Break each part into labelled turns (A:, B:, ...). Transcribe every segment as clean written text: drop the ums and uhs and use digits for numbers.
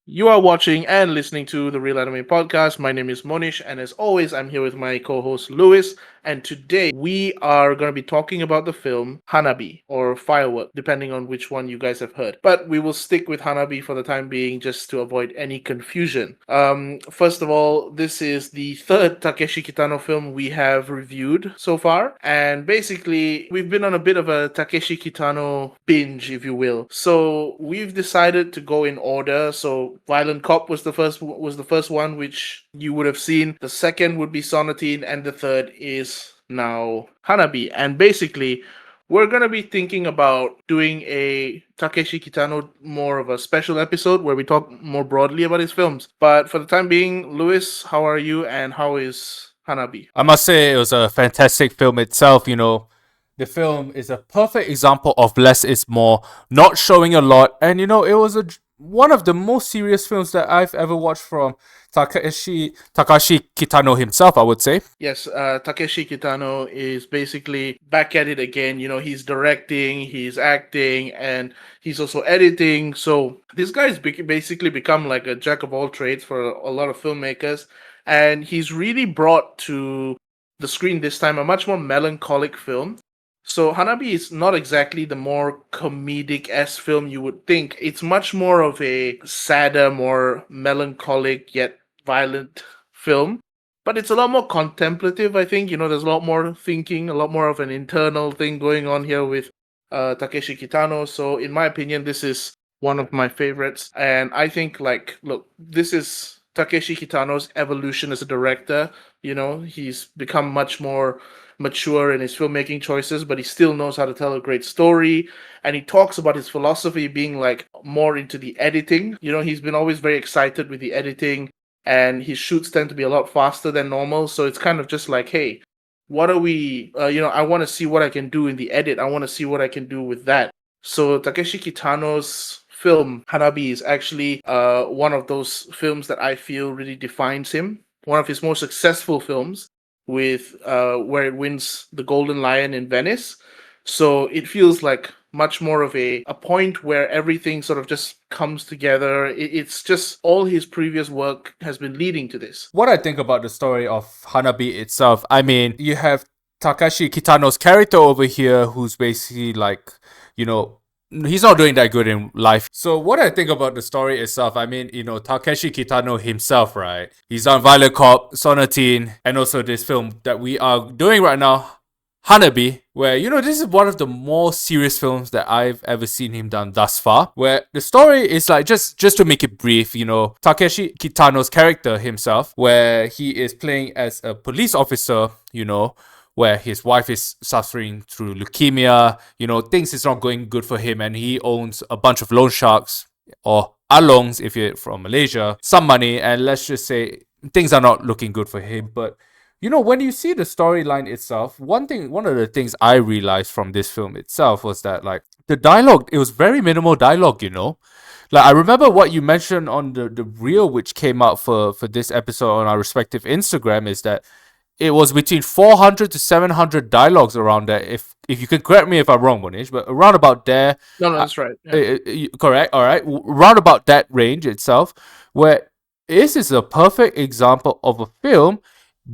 A: You are watching and listening to the Real Anime Podcast. My name is Mohnish, and as always, I'm here with my co host Lewis. And today we are going to be talking about the film Hana-bi or Firework, depending on which one you guys have heard. But we will stick with Hana-bi for the time being just to avoid any confusion. First of all, this is the third Takeshi Kitano film we have reviewed so far. And basically, we've been on a bit of a Takeshi Kitano binge, if you will. So we've decided to go in order. So Violent Cop was the first one which you would have seen. The second would be Sonatine, and the third is now Hana-bi. And basically, we're gonna be thinking about doing a Takeshi Kitano more of a special episode where we talk more broadly about his films. But for the time being, Lewis, how are you and how is Hana-bi?
B: I must say it was a fantastic film itself. The film is a perfect example of less is more, not showing a lot, and it was one of the most serious films that I've ever watched from Takashi Kitano himself, I would say.
A: Yes, Takeshi Kitano is basically back at it again. He's directing, he's acting, and he's also editing. So this guy's basically become like a jack of all trades for a lot of filmmakers. And he's really brought to the screen this time a much more melancholic film. So Hanabi is not exactly the more comedic-esque film you would think. It's much more of a sadder, more melancholic yet violent film. But it's a lot more contemplative, I think. There's a lot more thinking, a lot more of an internal thing going on here with Takeshi Kitano. So in my opinion, this is one of my favorites. And I think, look, this is Takeshi Kitano's evolution as a director. He's become much more mature in his filmmaking choices, but he still knows how to tell a great story. And he talks about his philosophy being like more into the editing. He's been always very excited with the editing, and his shoots tend to be a lot faster than normal. So it's kind of just like, hey, what are we, I want to see what I can do in the edit. I want to see what I can do with that. So Takeshi Kitano's film Hana-bi is actually one of those films that I feel really defines him. One of his most successful films, with where it wins the Golden Lion in Venice. So it feels like much more of a point where everything sort of just comes together. It's just all his previous work has been leading to this.
B: What I think about the story of Hana-bi itself, I mean, you have Takashi Kitano's character over here who's basically like, he's not doing that good in life. So what I think about the story itself, I mean, Takeshi Kitano himself, right? He's done Violent Cop, Sonatine, and also this film that we are doing right now, Hana-bi, where, this is one of the more serious films that I've ever seen him done thus far, where the story is like, just to make it brief, Takeshi Kitano's character himself, where he is playing as a police officer, where his wife is suffering through leukemia, things is not going good for him, and he owns a bunch of loan sharks, or alongs if you're from Malaysia, some money, and let's just say things are not looking good for him. But when you see the storyline itself, one of the things I realized from this film itself was that, like, the dialogue, it was very minimal dialogue, Like, I remember what you mentioned on the reel which came out for this episode on our respective Instagram, is that it was between 400 to 700 dialogues around there. If you can correct me if I'm wrong, Monish, but around about there.
A: No, that's right. Yeah.
B: Correct. All right. Round about that range itself, where this is a perfect example of a film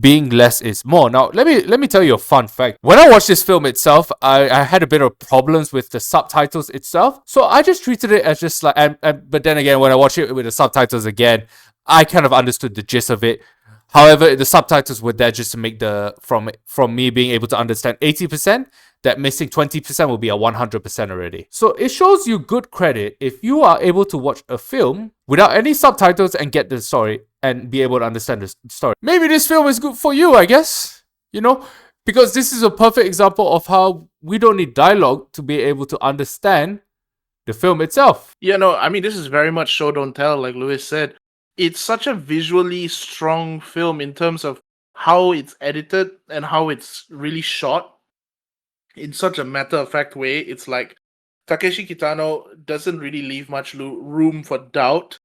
B: being less is more. Now, let me tell you a fun fact. When I watched this film itself, I had a bit of problems with the subtitles itself. So I just treated it as just like, but then again, when I watched it with the subtitles again, I kind of understood the gist of it. However, the subtitles were there just to make from me being able to understand 80%, that missing 20% will be a 100% already. So it shows you good credit if you are able to watch a film without any subtitles and get the story and be able to understand the story. Maybe this film is good for you, I guess. Because this is a perfect example of how we don't need dialogue to be able to understand the film itself.
A: Yeah, no, I mean, this is very much show don't tell, like Lewis said. It's such a visually strong film in terms of how it's edited and how it's really shot in such a matter-of-fact way. It's like Takeshi Kitano doesn't really leave much room for doubt.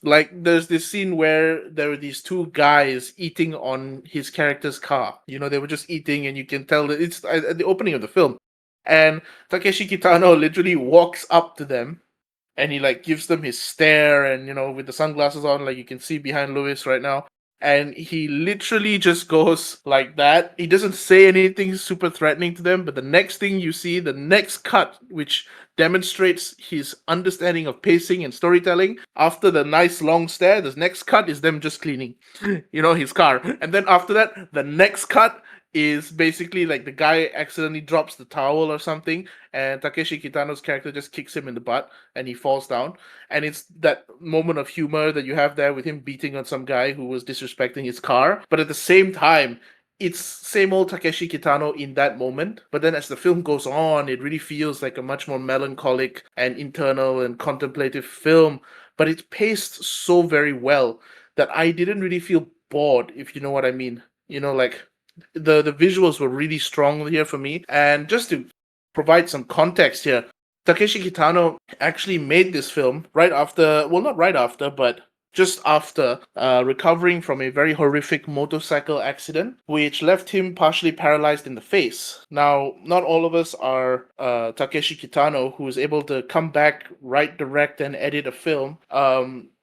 A: Like, there's this scene where there were these two guys eating on his character's car. They were just eating, and you can tell that it's at the opening of the film. And Takeshi Kitano literally walks up to them and he like gives them his stare, and with the sunglasses on, like you can see behind Lewis right now. And he literally just goes like that. He doesn't say anything super threatening to them, but the next thing you see, the next cut, which demonstrates his understanding of pacing and storytelling, after the nice long stare, the next cut is them just cleaning, his car. And then after that, the next cut is basically like the guy accidentally drops the towel or something, and Takeshi Kitano's character just kicks him in the butt and he falls down. And it's that moment of humor that you have there with him beating on some guy who was disrespecting his car. But at the same time, it's same old Takeshi Kitano in that moment. But then as the film goes on, it really feels like a much more melancholic and internal and contemplative film. But it's paced so very well that I didn't really feel bored, if you know what I mean. Like the visuals were really strong here for me. And just to provide some context here, Takeshi Kitano actually made this film right after, well, not right after, but just after recovering from a very horrific motorcycle accident, which left him partially paralyzed in the face. Now, not all of us are Takeshi Kitano, who is able to come back, write, direct, and edit a film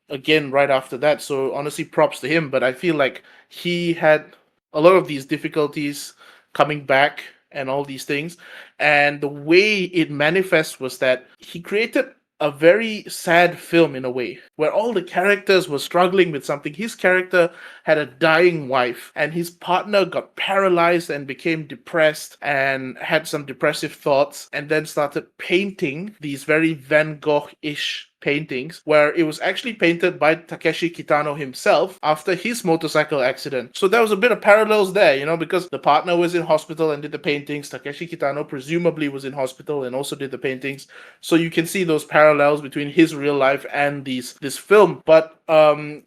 A: again right after that. So honestly, props to him. But I feel like he had a lot of these difficulties coming back and all these things. And the way it manifests was that he created a very sad film in a way, where all the characters were struggling with something. His character had a dying wife, and his partner got paralyzed and became depressed and had some depressive thoughts, and then started painting these very Van Gogh-ish paintings, where it was actually painted by Takeshi Kitano himself after his motorcycle accident. So there was a bit of parallels there, because the partner was in hospital and did the paintings. Takeshi Kitano presumably was in hospital and also did the paintings. So you can see those parallels between his real life and this film. But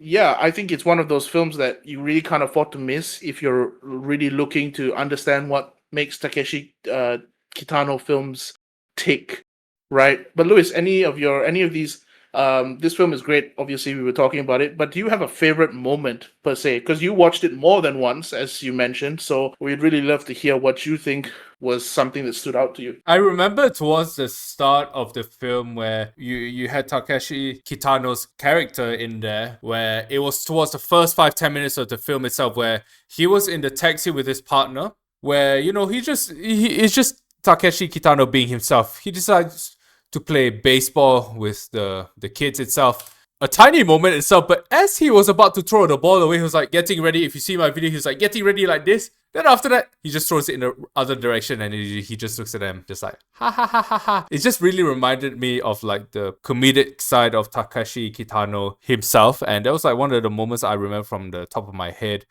A: yeah, I think it's one of those films that you really can't afford to miss if you're really looking to understand what makes Takeshi Kitano films tick. Right. But Lewis, any of these, this film is great. Obviously, we were talking about it, but do you have a favorite moment per se? Because you watched it more than once, as you mentioned. So we'd really love to hear what you think was something that stood out to you.
B: I remember towards the start of the film where you had Takeshi Kitano's character in there, where it was towards the first 5-10 minutes of the film itself, where he was in the taxi with his partner, where it's just Takeshi Kitano being himself. He decides to play baseball with the kids itself. A tiny moment itself, but as he was about to throw the ball away, he was like getting ready. If you see my video, he was like getting ready like this. Then after that, he just throws it in the other direction and he just looks at them just like, ha ha ha ha ha. It just really reminded me of like the comedic side of Takeshi Kitano himself. And that was like one of the moments I remember from the top of my head.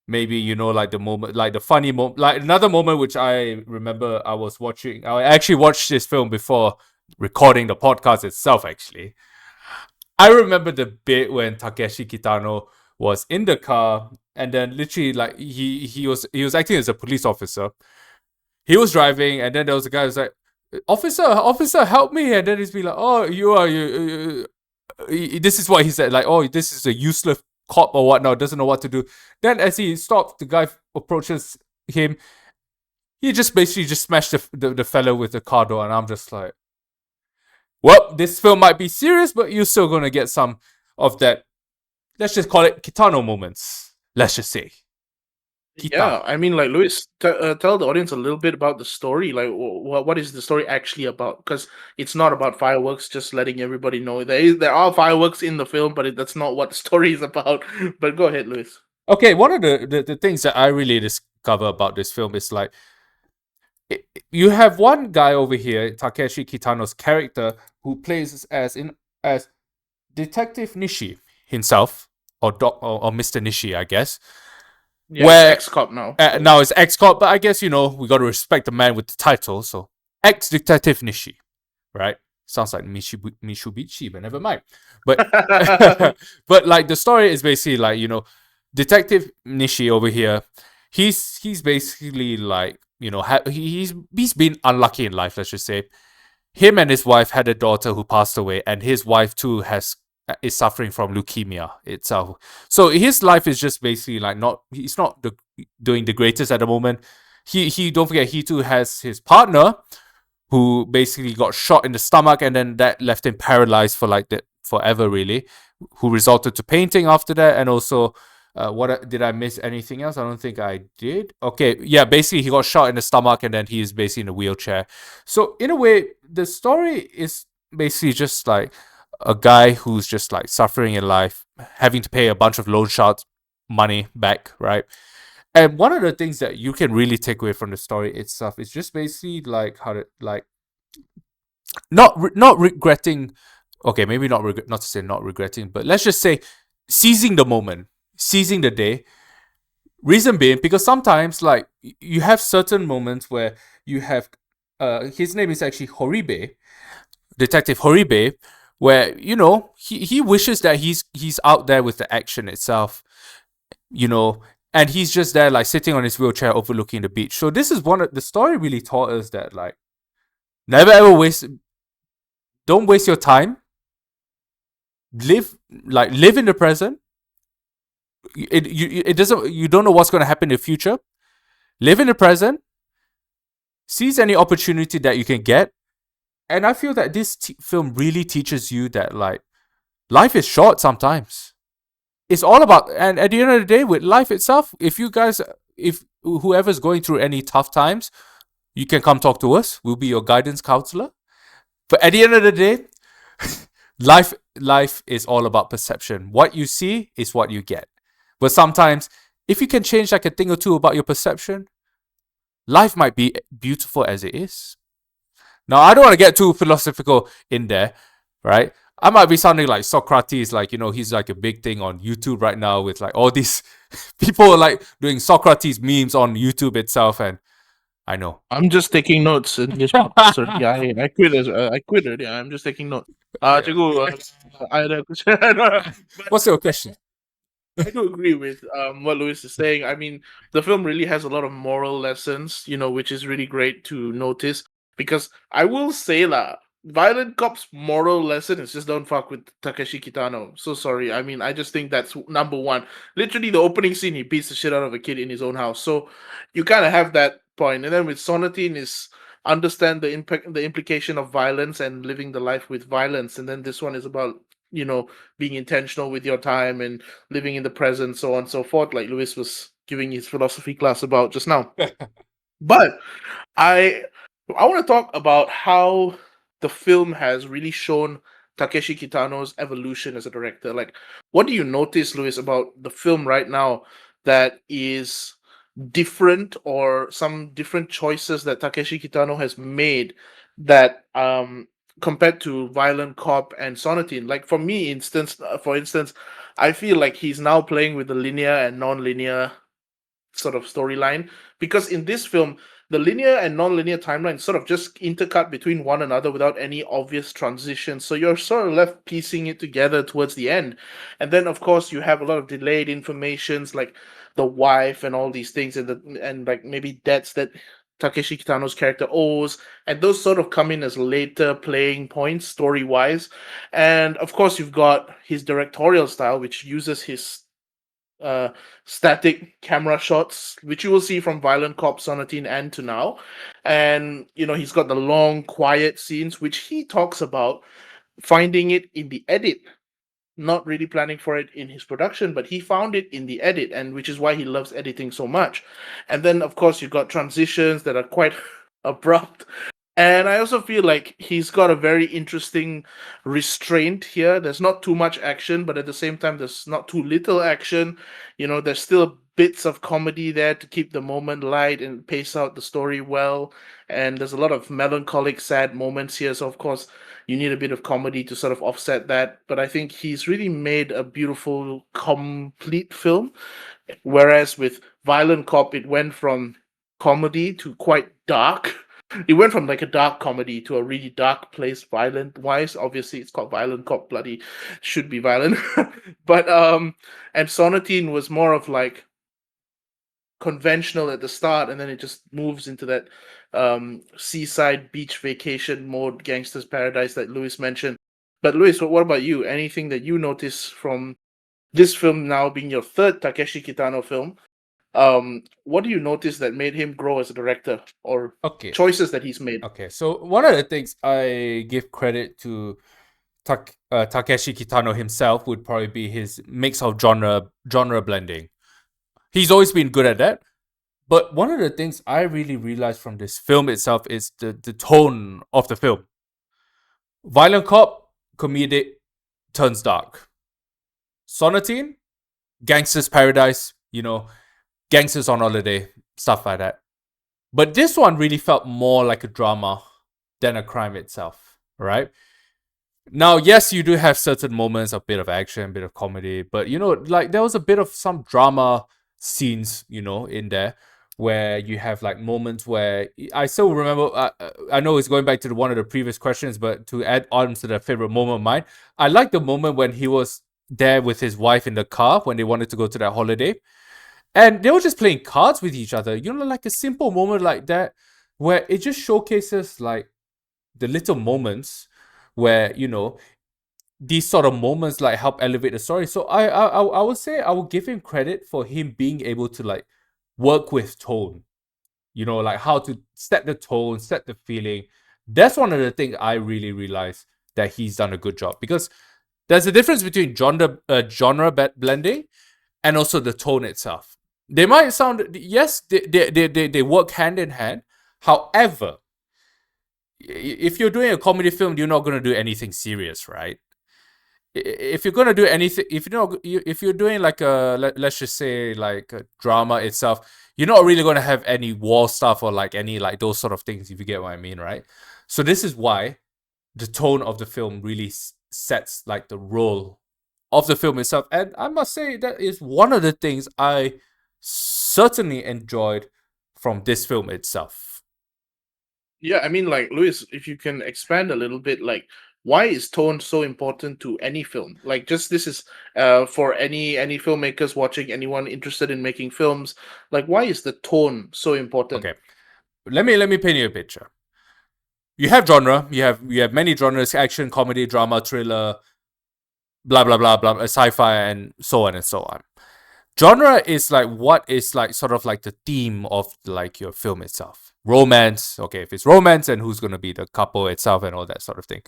B: Maybe, like the moment, like the funny moment, like another moment which I remember I was watching. I actually watched this film before recording the podcast itself, actually. I remember the bit when Takeshi Kitano was in the car and then literally like he was acting as a police officer. He was driving and then there was a guy who was like, officer, help me. And then he's be like, oh, this is what he said, like, oh, this is a useless cop or whatnot, doesn't know what to do. Then as he stops, the guy approaches him. He just basically just smashed the fellow with the car door, and I'm just like, well, this film might be serious, but you're still gonna get some of that. Let's just call it Kitano moments. Let's just say.
A: Kitano. Yeah, I mean, like Lewis, tell the audience a little bit about the story. Like, what is the story actually about? Because it's not about fireworks. Just letting everybody know there are fireworks in the film, but that's not what the story is about. But go ahead, Lewis.
B: Okay, one of the things that I really discover about this film is like, you have one guy over here, Takeshi Kitano's character, who plays as Detective Nishi himself, or Mr. Nishi, I guess.
A: Yeah, where ex-cop now.
B: Now it's ex-cop, but I guess, we got to respect the man with the title, so ex-Detective Nishi, right? Sounds like Mitsubishi, but never mind. But but like the story is basically like, Detective Nishi over here, he's basically like, he's been unlucky in life, let's just say. Him and his wife had a daughter who passed away, and his wife too is suffering from leukemia itself. So his life is just basically like he's not doing the greatest at the moment. He don't forget, he too has his partner who basically got shot in the stomach, and then that left him paralyzed for like that forever, really. Who resorted to painting after that, and also. What did I miss? Anything else? I don't think I did. Okay, yeah. Basically, he got shot in the stomach, and then he's basically in a wheelchair. So in a way, the story is basically just like a guy who's just like suffering in life, having to pay a bunch of loan sharks money back, right? And one of the things that you can really take away from the story itself is just basically like how to like not regretting. Okay, maybe not to say not regretting, but let's just say seizing the moment, seizing the day. Reason being, because sometimes like you have certain moments where you have his name is actually Horibe, Detective Horibe, where he wishes that he's out there with the action itself, you know, and he's just there like sitting on his wheelchair overlooking the beach. So this is one of the story really taught us that like never ever don't waste your time. Live in the present. It doesn't, you don't know what's going to happen in the future. Live in the present. Seize any opportunity that you can get. And I feel that this film really teaches you that like life is short sometimes. It's all about, and at the end of the day, with life itself, if whoever's going through any tough times, you can come talk to us. We'll be your guidance counselor. But at the end of the day, life is all about perception. What you see is what you get. But sometimes, if you can change like a thing or two about your perception, life might be beautiful as it is. Now, I don't want to get too philosophical in there, right? I might be sounding like Socrates, like, he's like a big thing on YouTube right now with like all these people like doing Socrates memes on YouTube itself. And I know.
A: I'm just taking notes. And just, sorry, yeah, I quit. I quit it. Yeah, I'm just taking notes.
B: Yeah.
A: Cikgu, I had a question.
B: What's your question?
A: I do agree with what Lewis is saying. I mean, the film really has a lot of moral lessons, which is really great to notice. Because I will say that Violent Cop's moral lesson is just don't fuck with Takeshi Kitano. So sorry. I mean, I just think that's number one. Literally, the opening scene, he beats the shit out of a kid in his own house. So you kind of have that point. And then with Sonatine is understand the impact, the implication of violence and living the life with violence. And then this one is about being intentional with your time and living in the present, so on and so forth, like Lewis was giving his philosophy class about just now. But I want to talk about how the film has really shown Takeshi Kitano's evolution as a director. Like, what do you notice, Lewis, about the film right now that is different, or some different choices that Takeshi Kitano has made that compared to Violent Cop and Sonatine? Like for instance, I feel like he's now playing with the linear and non-linear sort of storyline, because in this film the linear and non-linear timelines sort of just intercut between one another without any obvious transition, so you're sort of left piecing it together towards the end. And then of course you have a lot of delayed informations like the wife and all these things, and like maybe debts that Takeshi Kitano's character owes, and those sort of come in as later playing points story wise. And of course you've got his directorial style, which uses his static camera shots, which you will see from Violent Cop, Sonatine, and to now. And he's got the long, quiet scenes, which he talks about finding it in the edit, not really planning for it in his production, but he found it in the edit, and which is why he loves editing so much. And then, of course, you've got transitions that are quite abrupt. And I also feel like he's got a very interesting restraint here. There's not too much action, but at the same time, there's not too little action. There's still bits of comedy there to keep the moment light and pace out the story well. And there's a lot of melancholic, sad moments here. So, of course, you need a bit of comedy to sort of offset that. But I think he's really made a beautiful, complete film. Whereas with Violent Cop, it went from comedy to quite dark. It went from like a dark comedy to a really dark place, violent wise. Obviously, it's called Violent Cop, bloody should be violent. But and Sonatine was more of like conventional at the start, and then it just moves into that seaside beach vacation mode, gangster's paradise that Lewis mentioned. But Lewis, what about you? Anything that you notice from this film now being your third Takeshi Kitano film? what do you notice that made him grow as a director, or
B: Okay.
A: choices that he's made?
B: Okay. So one of the things I give credit to Takeshi Kitano himself would probably be his mix of genre blending. He's always been good at that. But one of the things I really realized from this film itself is the tone of the film. Violent cop, comedic, turns dark. Sonatine, gangsters paradise, gangsters on holiday, stuff like that. But this one really felt more like a drama than a crime itself, right? Now, yes, you do have certain moments, a bit of action, a bit of comedy, but like there was a bit of some drama scenes, in there where you have like moments where I still remember. I know it's going back to one of the previous questions, but to add on to the favorite moment of mine, I like the moment when he was there with his wife in the car when they wanted to go to that holiday, and they were just playing cards with each other. Like a simple moment like that, where it just showcases like the little moments where these sort of moments like help elevate the story. So I would say I would give him credit for him being able to like work with tone. Like how to set the tone, set the feeling. That's one of the things I really realized that he's done a good job, because there's a difference between genre blending and also the tone itself. They might sound, yes, they work hand in hand. However, if you're doing a comedy film, you're not going to do anything serious, right? If you're going to do anything, if you're doing like let's just say like a drama itself, you're not really going to have any war stuff or like any like those sort of things, if you get what I mean, right? So this is why the tone of the film really sets like the role of the film itself. And I must say that is one of the things I certainly enjoyed from this film itself.
A: Yeah, I mean, like, Louis, if you can expand a little bit, like, why is tone so important to any film? Like, just this is for any filmmakers watching, anyone interested in making films. Like, why is the tone so important?
B: Okay, let me paint you a picture. You have genre. You have many genres: action, comedy, drama, thriller, blah blah blah blah, sci-fi, and so on and so on. Genre is like what is like sort of like the theme of like your film itself. Romance, okay, if it's romance, and who's gonna be the couple itself and all that sort of thing.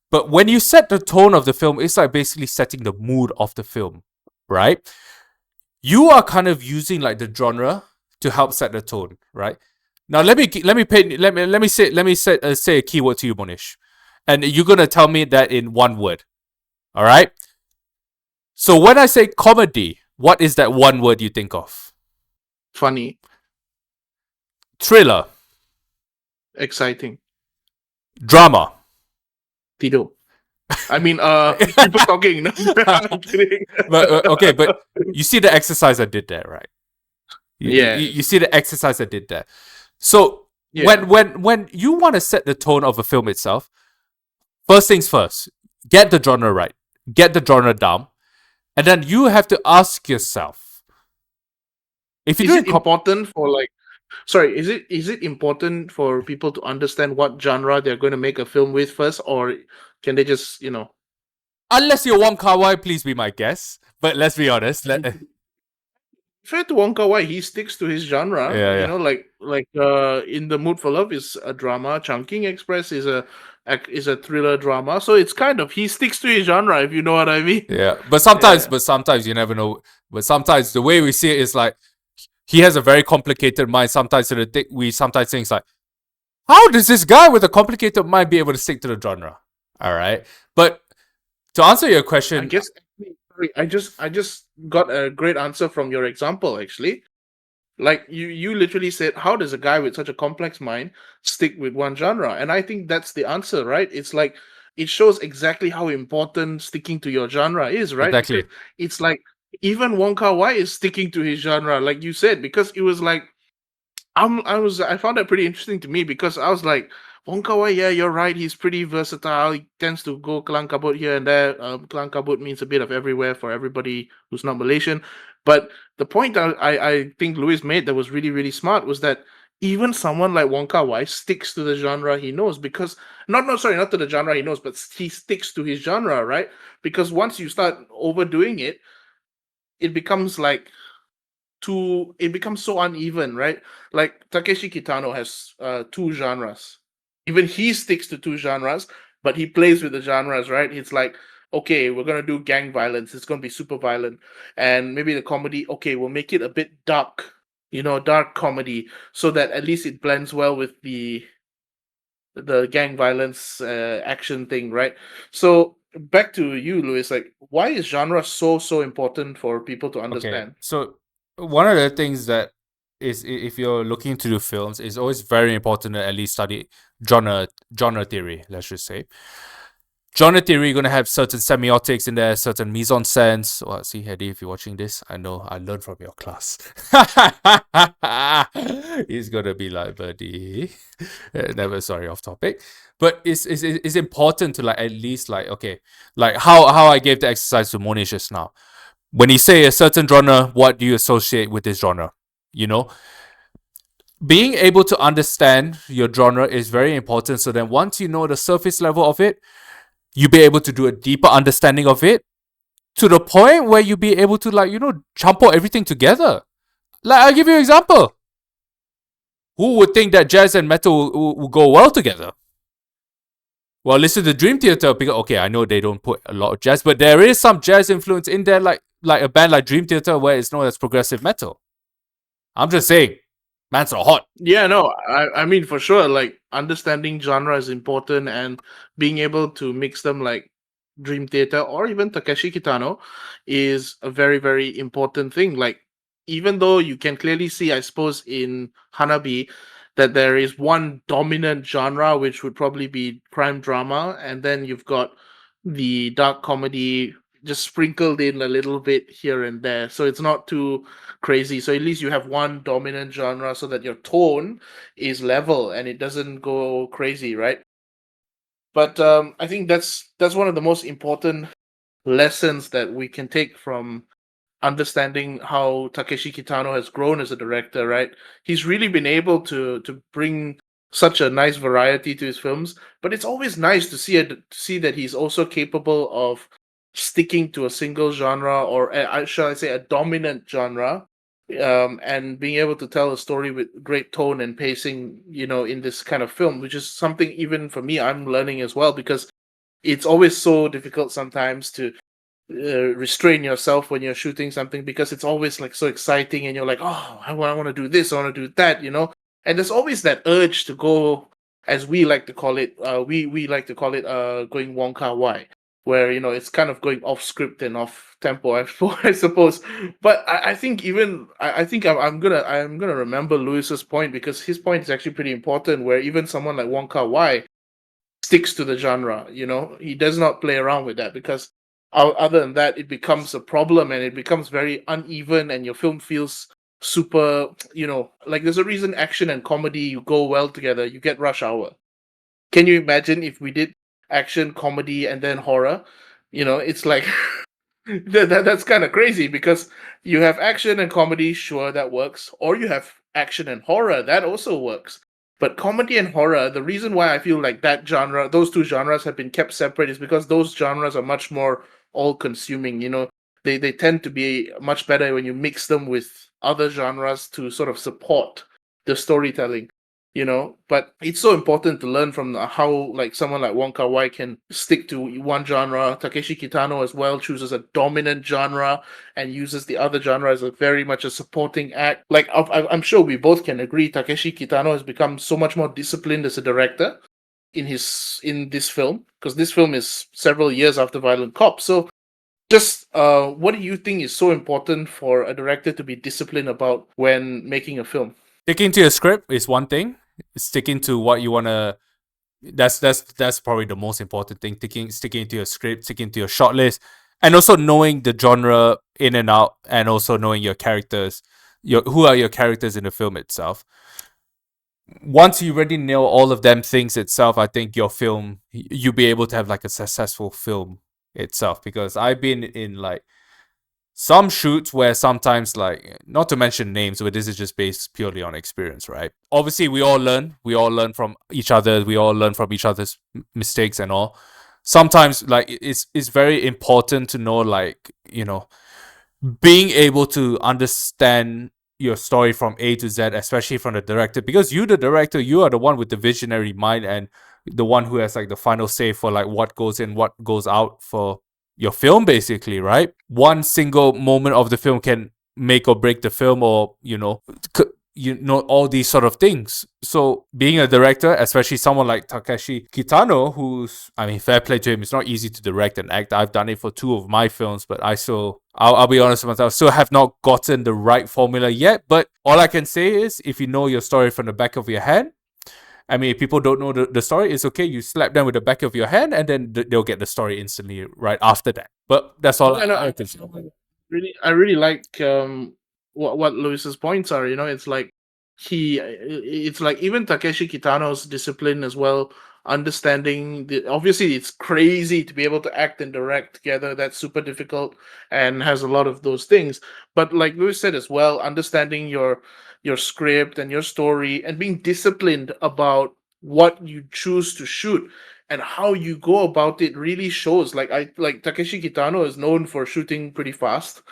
B: But when you set the tone of the film, it's like basically setting the mood of the film, right? You are kind of using like the genre to help set the tone, right? Now let me say a keyword to you, Monish, and you're gonna tell me that in one word. All right. So when I say comedy, what is that one word you think of?
A: Funny,
B: Thriller,
A: exciting,
B: drama.
A: Tido. I mean, people talking. No, I'm kidding.
B: But you see the exercise I did there, right?
A: Yeah,
B: You see the exercise I did there. So
A: yeah.
B: when you want to set the tone of a film itself, first things first, get the genre right, get the genre down, and then you have to ask yourself, if you
A: Is
B: do
A: it important for like? Sorry, is it important for people to understand what genre they're going to make a film with first, or can they just
B: unless you're Wong Kar-wai, please be my guest. But let's be honest.
A: fair to Wong Kar-wai, he sticks to his genre.
B: Yeah, yeah.
A: Like In the Mood for Love is a drama. Chungking Express is a thriller drama. So it's kind of he sticks to his genre, if you know what I mean.
B: Yeah, but sometimes,
A: Yeah.
B: you never know. But sometimes the way we see it is like he has a very complicated mind. Sometimes we sometimes think like, how does this guy with a complicated mind be able to stick to the genre? All right, but to answer your
A: I
B: question,
A: guess sorry, I just got a great answer from your example actually. Like you literally said, how does a guy with such a complex mind stick with one genre? And I think that's the answer, right? It's like it shows exactly how important sticking to your genre is, right? Because
B: exactly.
A: it's like even Wong Kar-wai is sticking to his genre, like you said, because it was like I found that pretty interesting to me because I was like, Wong Kar-wai, yeah, you're right. He's pretty versatile. He tends to go kelang kabut here and there. Kelang kabut means a bit of everywhere for everybody who's not Malaysian. But the point I think Louis made that was really, really smart was that even someone like Wong Kar-wai sticks to the genre he knows because not to the genre he knows, but he sticks to his genre, right? Because once you start overdoing it, it becomes like too, it becomes so uneven, right? Like Takeshi Kitano has two genres. Even he sticks to two genres, but he plays with the genres, right? It's like, okay, we're gonna do gang violence. It's gonna be super violent, and maybe the comedy. Okay, we'll make it a bit dark, dark comedy, so that at least it blends well with the gang violence action thing, right? So back to you, Louis. Like, why is genre so important for people to
B: Okay,
A: understand?
B: so one of the things that is if you're looking to do films, is always very important to at least study genre theory. Let's just say genre theory. You're gonna have certain semiotics in there, certain mise en scène. Well, see, Hedy, if you're watching this, I know I learned from your class. He's gonna be like, buddy, never. Sorry, off topic. But it's important to like at least like okay, like how I gave the exercise to Mohnish just now. When you say a certain genre, what do you associate with this genre? You know, being able to understand your genre is very important. So then once you know the surface level of it, you be able to do a deeper understanding of it to the point where you be able to like, jump all everything together. Like I'll give you an example. Who would think that jazz and metal will go well together? Well, listen to Dream Theater because okay, I know they don't put a lot of jazz, but there is some jazz influence in there, like a band like Dream Theater where it's known as progressive metal. I'm just saying, man's are hot.
A: Yeah, no, I mean for sure, like understanding genre is important and being able to mix them like Dream Theater or even Takeshi Kitano is a very, very important thing. Like even though you can clearly see, I suppose, in Hana-bi that there is one dominant genre which would probably be crime drama, and then you've got the dark comedy just sprinkled in a little bit here and there. So it's not too crazy. So at least you have one dominant genre so that your tone is level and it doesn't go crazy, right? But I think that's one of the most important lessons that we can take from understanding how Takeshi Kitano has grown as a director, right? He's really been able to bring such a nice variety to his films, but it's always nice to see that he's also capable of sticking to a single genre or shall I say a dominant genre, and being able to tell a story with great tone and pacing, in this kind of film, which is something even for me I'm learning as well because it's always so difficult sometimes to restrain yourself when you're shooting something because it's always like so exciting and you're like, oh, I want to do this, I want to do that, and there's always that urge to go, as we like to call it, we like to call it going Wonka Wai, where it's kind of going off script and off tempo, I suppose. But I think even I think I'm gonna remember Lewis's point because his point is actually pretty important. Where even someone like Wonka Wai sticks to the genre. He does not play around with that because other than that, it becomes a problem and it becomes very uneven, and your film feels super. Like there's a reason action and comedy go well together. You get Rush Hour. Can you imagine if we did action, comedy, and then horror? It's like that's kind of crazy because you have action and comedy, sure, that works, or you have action and horror, that also works. But comedy and horror, the reason why I feel like those two genres have been kept separate is because those genres are much more all-consuming. They tend to be much better when you mix them with other genres to sort of support the storytelling. But it's so important to learn from how like someone like Wong Kar-wai can stick to one genre. Takeshi Kitano as well chooses a dominant genre and uses the other genre as a very much a supporting act. Like I'm sure we both can agree, Takeshi Kitano has become so much more disciplined as a director in this film, because this film is several years after Violent Cop. So just what do you think is so important for a director to be disciplined about when making a film?
B: Sticking to your script is one thing. Sticking to what you wanna. That's probably the most important thing. Sticking to your script, sticking to your shot list, and also knowing the genre in and out, and also knowing your characters. Who are your characters in the film itself. Once you already nail all of them things itself, I think your film you'll be able to have like a successful film itself. Because I've been in like some shoots where sometimes like not to mention names, but this is just based purely on experience, right? Obviously we all learn from each other, we all learn from each other's mistakes and all. Sometimes like it's very important to know like being able to understand your story from A to Z, especially from the director, because you, the director, you are the one with the visionary mind and the one who has like the final say for like what goes in, what goes out for your film, basically, right? One single moment of the film can make or break the film, or all these sort of things. So being a director, especially someone like Takeshi Kitano, who's, I mean, fair play to him, it's not easy to direct and act. I've done it for 2 of my films, but I'll be honest with myself, still have not gotten the right formula yet. But all I can say is, if you know your story from the back of your hand, I mean, if people don't know the story, it's okay. You slap them with the back of your hand, and then they'll get the story instantly right after that. But that's all I can say.
A: I really like what Lewis's points are. You know, it's like even Takeshi Kitano's discipline as well. Understanding obviously it's crazy to be able to act and direct together. That's super difficult and has a lot of those things. But like Lewis said as well, understanding your script and your story and being disciplined about what you choose to shoot and how you go about it really shows. Like Takeshi Kitano is known for shooting pretty fast,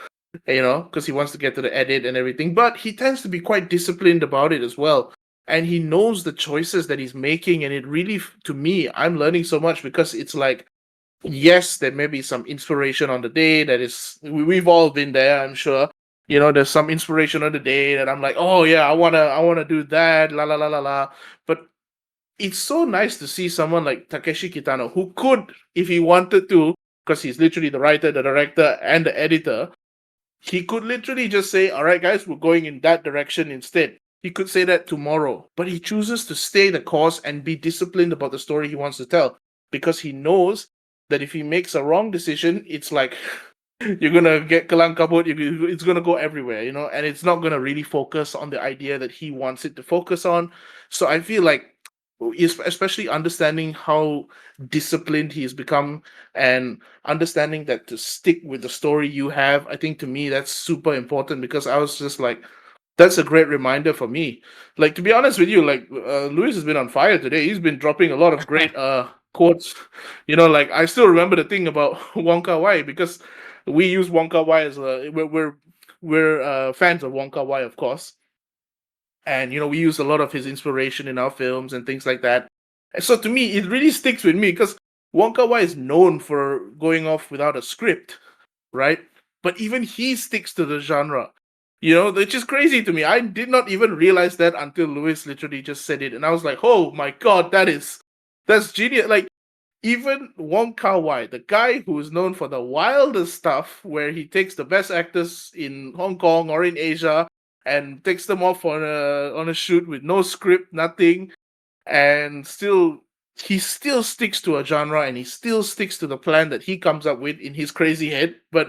A: you know, because he wants to get to the edit and everything, but he tends to be quite disciplined about it as well. And he knows the choices that he's making, and it really, to me, I'm learning so much because it's like, yes, there may be some inspiration on the day that is, we've all been there, I'm sure. You know, there's some inspiration on the day that I'm like, oh yeah, I wanna do that, la la la la la. But it's so nice to see someone like Takeshi Kitano who could, if he wanted to, because he's literally the writer, the director, and the editor, he could literally just say, all right, guys, we're going in that direction instead. He could say that tomorrow, but he chooses to stay the course and be disciplined about the story he wants to tell because he knows that if he makes a wrong decision, it's like you're gonna get kalang kabut. It's gonna go everywhere, you know, and it's not gonna really focus on the idea that he wants it to focus on. So I feel like, especially understanding how disciplined he's become and understanding that to stick with the story you have, I think to me that's super important because I was just like, that's a great reminder for me. Like, to be honest with you, like Lewis has been on fire today. He's been dropping a lot of great quotes. You know, like I still remember the thing about Wonka Wai because we use Wonka Wai as we're fans of Wonka Wai, of course, and you know we use a lot of his inspiration in our films and things like that. And so to me, it really sticks with me because Wonka Wai is known for going off without a script, right? But even he sticks to the genre, you know, which is crazy to me. I did not even realize that until Lewis literally just said it, and I was like, oh my god, that's genius. Like even Wong Kar-wai, the guy who is known for the wildest stuff, where he takes the best actors in Hong Kong or in Asia and takes them off on a shoot with no script, nothing, and he still sticks to a genre and he still sticks to the plan that he comes up with in his crazy head. But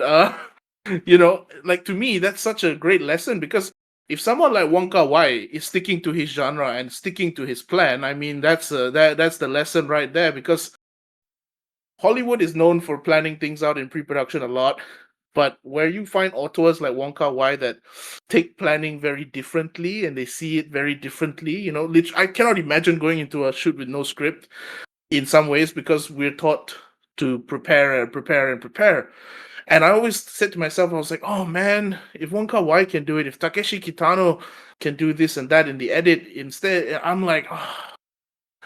A: you know, like to me, that's such a great lesson because if someone like Wong Kar-wai is sticking to his genre and sticking to his plan, I mean that's that's the lesson right there because Hollywood is known for planning things out in pre-production a lot, but where you find auteurs like Wong Kar-wai that take planning very differently and they see it very differently, you know, I cannot imagine going into a shoot with no script in some ways because we're taught to prepare and prepare and prepare. And I always said to myself, I was like, oh man, if Wong Kar-wai can do it, if Takeshi Kitano can do this and that in the edit instead, I'm like, oh,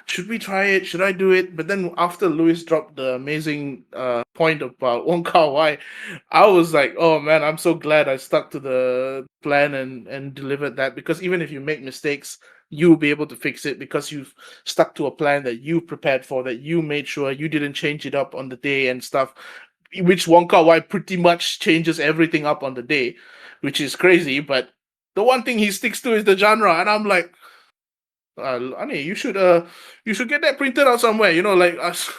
A: should we try it? Should I do it? But then after Lewis dropped the amazing point about Wong Kar-wai, I was like, oh man, I'm so glad I stuck to the plan and delivered that because even if you make mistakes, you'll be able to fix it because you've stuck to a plan that you prepared for, that you made sure you didn't change it up on the day and stuff. Which Wong Kar-wai pretty much changes everything up on the day, which is crazy. But the one thing he sticks to is the genre, and I'm like, Ani, you should get that printed out somewhere. You know, like us.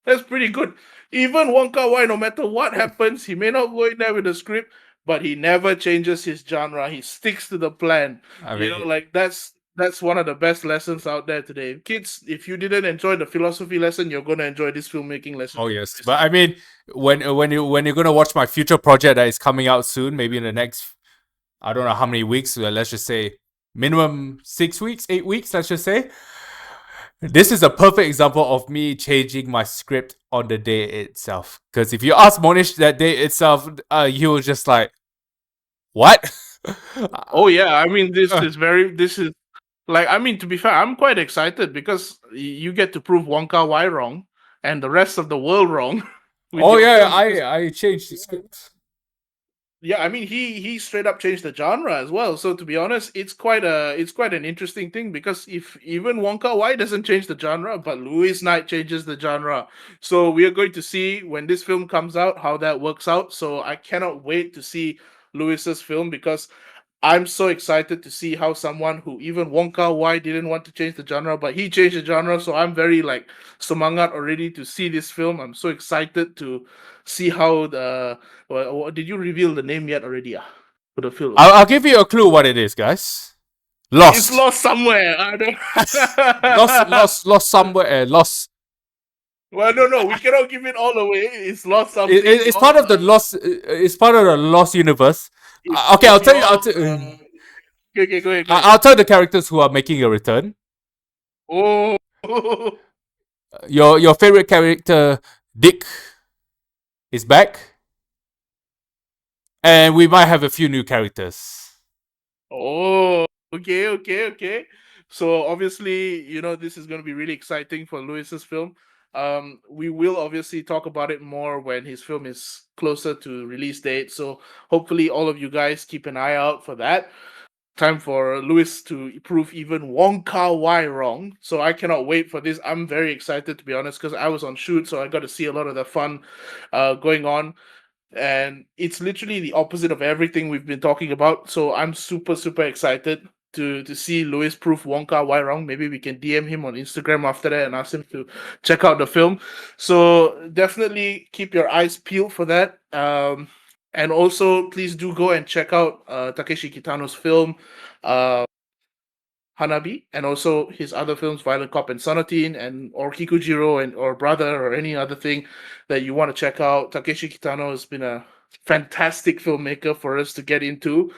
A: That's pretty good. Even Wong Kar-wai, no matter what happens, he may not go in there with a script, but he never changes his genre. He sticks to the plan.
B: I
A: You
B: mean,
A: know, like that's one of the best lessons out there today. Kids, if you didn't enjoy the philosophy lesson, you're gonna enjoy this filmmaking lesson.
B: oh yes, but I mean, when you're gonna watch my future project that is coming out soon, maybe in the next, I don't know how many weeks. Let's just say minimum 6 weeks, 8 weeks. Let's just say This is a perfect example of me changing my script on the day itself. Because if you ask Monish that day itself, he was just like, "What?"
A: Oh yeah, I mean this is like, I mean, to be fair, I'm quite excited because you get to prove Wonka Wai wrong and the rest of the world wrong with
B: Oh
A: your
B: yeah,
A: film because
B: I changed the script.
A: yeah, I mean he straight up changed the genre as well. So to be honest, it's quite an interesting thing because if even Wonka Wai doesn't change the genre, but Louis Knight changes the genre. So we are going to see when this film comes out how that works out. So I cannot wait to see Louis's film because I'm so excited to see how someone who even Wonka Wai didn't want to change the genre, but he changed the genre. So I'm very like semangat already to see this film. I'm so excited to see how the. Did you reveal the name yet already? For the film,
B: I'll give you a clue what it is, guys.
A: it's
B: Lost,
A: lost somewhere. I don't.
B: lost somewhere. Lost.
A: Well, no, we cannot give it all away. It's lost something.
B: It's part of the lost. It's part of the lost universe. Okay, I'll
A: It's
B: tell you.
A: lost. Okay, go ahead, go ahead.
B: I'll tell the characters who are making a return.
A: Oh.
B: Your favorite character, Dick, is back, and we might have a few new characters.
A: Oh, okay. So obviously, this is going to be really exciting for Lewis's film. We will obviously talk about it more when his film is closer to release date. So hopefully, all of you guys keep an eye out for that. Time for Lewis to prove even Wonka Wai wrong. So I cannot wait for this. I'm very excited to be honest because I was on shoot, so I got to see a lot of the fun going on, and it's literally the opposite of everything we've been talking about. So I'm super excited to see Louis prove Wonka Wai wrong. Maybe we can DM him on Instagram after that and ask him to check out the film. So definitely keep your eyes peeled for that. And also please do go and check out Takeshi Kitano's film. Uh, Hana-bi, and also his other films, Violent Cop and Sonatine, and or Kikujiro and or Brother or any other thing that you want to check out. Takeshi Kitano has been a fantastic filmmaker for us to get into.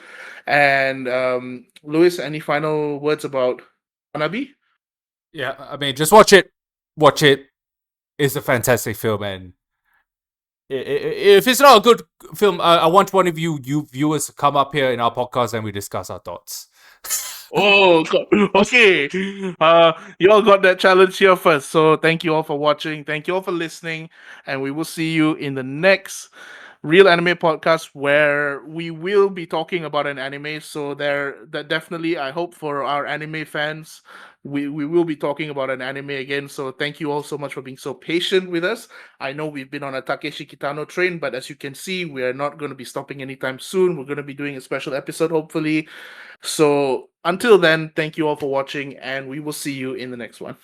A: And Louis, any final words about Hana-bi?
B: Yeah, I mean, just watch it. Watch it. It's a fantastic film, and if it's not a good film, I want one of you viewers to come up here in our podcast and we discuss our thoughts.
A: Oh, God. Okay. You all got that challenge here first. So thank you all for watching. Thank you all for listening. And we will see you in the next Real Anime podcast where we will be talking about an anime. So that definitely, I hope for our anime fans, we will be talking about an anime again. So thank you all so much for being so patient with us. I know we've been on a Takeshi Kitano train, but as you can see, we are not going to be stopping anytime soon. We're going to be doing a special episode, hopefully. So until then, thank you all for watching, and we will see you in the next one.